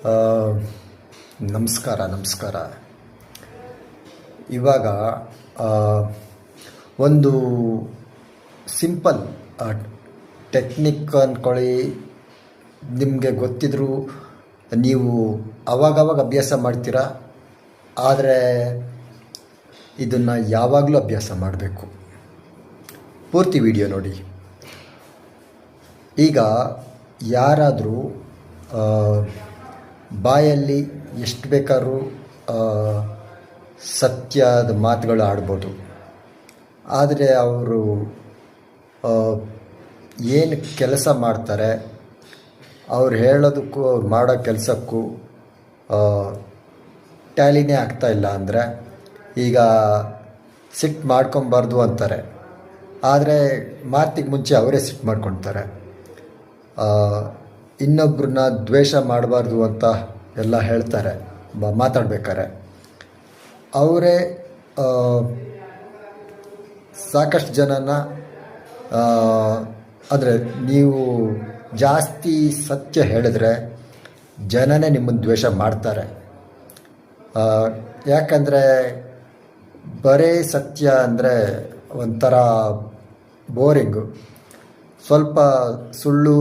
ಆ, ನಮಸ್ಕಾರ. ಇವಾಗ ಆ, ಒಂದು ಸಿಂಪಲ್ ಟೆಕ್ನಿಕ್ ಅಂದ್ಕೊಳ್ಳಿ. ನಿಮಗೆ ಗೊತ್ತಿದ್ರೂ ನೀವು ಅವಾಗವಾಗ ಅಭ್ಯಾಸ ಮಾಡ್ತೀರಾ, ಆದರೆ ಇದನ್ನು ಯಾವಾಗಲೂ ಅಭ್ಯಾಸ ಮಾಡಬೇಕು. ಪೂರ್ತಿ ವಿಡಿಯೋ ನೋಡಿ. ಈಗ ಯಾರಾದರೂ ಬಾಯಲ್ಲಿ ಎಷ್ಟು ಬೇಕಾದ್ರೂ ಸತ್ಯದ ಮಾತುಗಳು ಆಡ್ಬೋದು, ಆದರೆ ಅವರು ಏನು ಕೆಲಸ ಮಾಡ್ತಾರೆ, ಅವ್ರು ಹೇಳೋದಕ್ಕೂ ಅವ್ರು ಮಾಡೋ ಕೆಲಸಕ್ಕೂ ಟ್ಯಾಲಿನೇ ಆಗ್ತಾಯಿಲ್ಲ ಅಂದರೆ, ಈಗ ಸಿಟ್ಟು ಮಾಡ್ಕೊಬಾರ್ದು ಅಂತಾರೆ, ಆದರೆ ಮಾತಿಗೆ ಮುಂಚೆ ಅವರೇ ಸಿಟ್ಟು ಮಾಡ್ಕೊಳ್ತಾರೆ. ಇನ್ನೊಬ್ಬರನ್ನ ದ್ವೇಷ ಮಾಡಬಾರ್ದು ಅಂತ ಎಲ್ಲ ಹೇಳ್ತಾರೆ ಮಾತಾಡ್ಬೇಕಾರೆ. ಅವರೇ ಸಾಕಷ್ಟು ಜನನ ಅಂದರೆ ನೀವು ಜಾಸ್ತಿ ಸತ್ಯ ಹೇಳಿದ್ರೆ ಜನನೇ ನಿಮ್ಮನ್ನು ದ್ವೇಷ ಮಾಡ್ತಾರೆ. ಯಾಕಂದರೆ ಬರೇ ಸತ್ಯ ಅಂದರೆ ಒಂಥರ ಬೋರಿಂಗು. ಸ್ವಲ್ಪ ಸುಳ್ಳು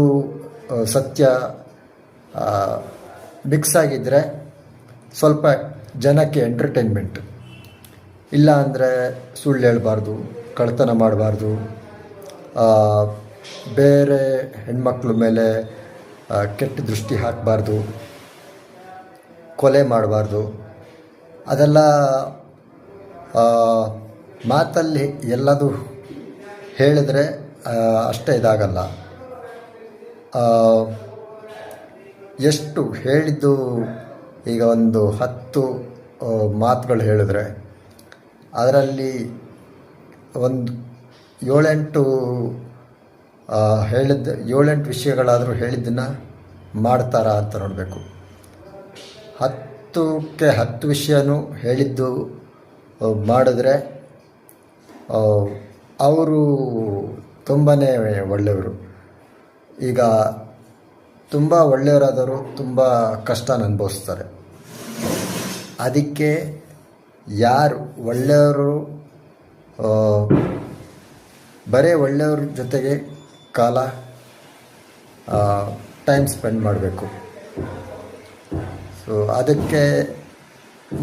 ಸತ್ಯ ಮಿಕ್ಸ್ ಆಗಿದ್ದರೆ ಸ್ವಲ್ಪ ಜನಕ್ಕೆ ಎಂಟರ್ಟೈನ್ಮೆಂಟ್. ಇಲ್ಲ ಅಂದರೆ ಸುಳ್ಳು ಹೇಳಬಾರ್ದು, ಕಳ್ತನ ಮಾಡಬಾರ್ದು, ಬೇರೆ ಹೆಣ್ಮಕ್ಳ ಮೇಲೆ ಕೆಟ್ಟ ದೃಷ್ಟಿ ಹಾಕಬಾರ್ದು, ಕೊಲೆ ಮಾಡಬಾರ್ದು. ಅದೆಲ್ಲ ಮಾತಲ್ಲಿ ಎಲ್ಲದು ಹೇಳಿದ್ರೆ ಅಷ್ಟೇ ಇದಾಗಲ್ಲ. ಎಷ್ಟು ಹೇಳಿದ್ದು, ಈಗ ಒಂದು 10 ಮಾತುಗಳು ಹೇಳಿದ್ರೆ ಅದರಲ್ಲಿ ಒಂದು 7-8 ವಿಷಯಗಳಾದರೂ ಹೇಳಿದ್ದನ್ನು ಮಾಡ್ತಾರಾ ಅಂತ ನೋಡಬೇಕು. 10ಕ್ಕೆ 10 ವಿಷಯನೂ ಹೇಳಿದ್ದು ಮಾಡಿದ್ರೆ ಅವರು ತುಂಬಾ ಒಳ್ಳೆಯವರು. ಈಗ ತುಂಬ ಒಳ್ಳೆಯವರಾದವರು ತುಂಬ ಕಷ್ಟನ ಅನುಭವಿಸ್ತಾರೆ. ಅದಕ್ಕೆ ಯಾರು ಒಳ್ಳೆಯವರು ಬರೀ ಒಳ್ಳೆಯವ್ರ ಜೊತೆಗೆ ಟೈಮ್ ಸ್ಪೆಂಡ್ ಮಾಡಬೇಕು. ಸೊ ಅದಕ್ಕೆ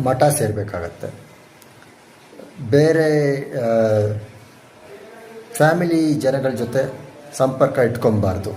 ಮಠ ಸೇರಬೇಕಾಗತ್ತೆ. ಬೇರೆ ಫ್ಯಾಮಿಲಿ ಜನಗಳ ಜೊತೆ ಸಂಪರ್ಕ ಇಟ್ಕೊಬಾರ್ದು.